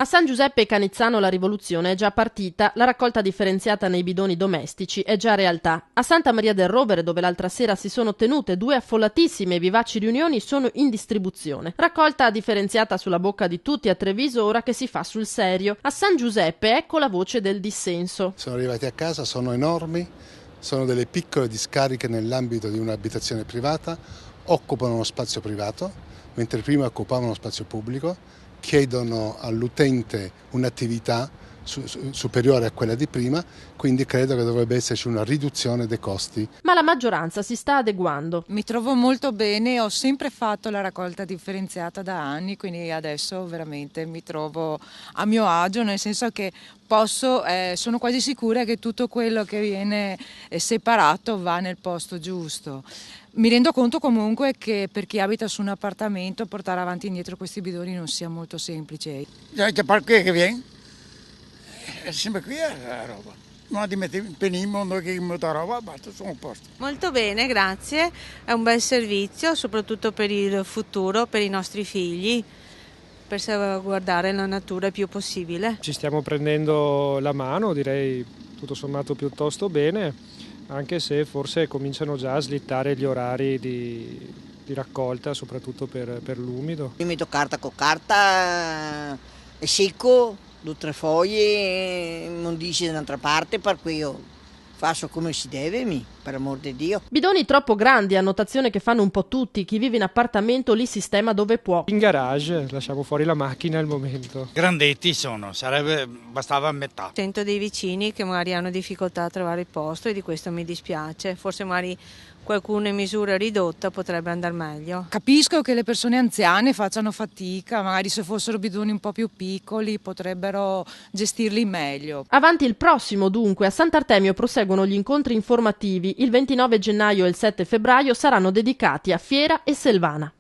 A San Giuseppe e Canizzano la rivoluzione è già partita, la raccolta differenziata nei bidoni domestici è già realtà. A Santa Maria del Rovere, dove l'altra sera si sono tenute 2 affollatissime e vivaci riunioni, sono in distribuzione. Raccolta differenziata sulla bocca di tutti a Treviso, ora che si fa sul serio. A San Giuseppe ecco la voce del dissenso. Sono arrivati a casa, sono enormi, sono delle piccole discariche nell'ambito di un'abitazione privata, occupano uno spazio privato, mentre prima occupavano uno spazio pubblico. Chiedono all'utente un'attività superiore a quella di prima, quindi credo che dovrebbe esserci una riduzione dei costi. Ma la maggioranza si sta adeguando. Mi trovo molto bene, ho sempre fatto la raccolta differenziata da anni, quindi adesso veramente mi trovo a mio agio, nel senso che sono quasi sicura che tutto quello che viene separato va nel posto giusto. Mi rendo conto comunque che per chi abita su un appartamento portare avanti e indietro questi bidoni non sia molto semplice. C'è qualcuno che viene, è sempre qui la roba. Non ti metti benissimo, noi che metto roba, basta, sono a posto. Molto bene, grazie. È un bel servizio, soprattutto per il futuro, per i nostri figli, per salvaguardare la natura il più possibile. Ci stiamo prendendo la mano, direi tutto sommato piuttosto bene, anche se forse cominciano già a slittare gli orari di raccolta, soprattutto per l'umido. Io metto carta con carta, è secco, 2 o 3 foglie, non dice da un'altra parte, per cui io faccio come si deve, per amor di Dio. Bidoni troppo grandi, annotazione che fanno un po' tutti, chi vive in appartamento li sistema dove può. In garage lasciamo fuori la macchina al momento. Grandetti bastava metà. Sento dei vicini che magari hanno difficoltà a trovare il posto e di questo mi dispiace, forse magari qualcuno in misura ridotta potrebbe andare meglio. Capisco che le persone anziane facciano fatica, magari se fossero bidoni un po' più piccoli potrebbero gestirli meglio. Avanti il prossimo dunque, a Sant'Artemio proseguono gli incontri informativi, il 29 gennaio e il 7 febbraio saranno dedicati a Fiera e Selvana.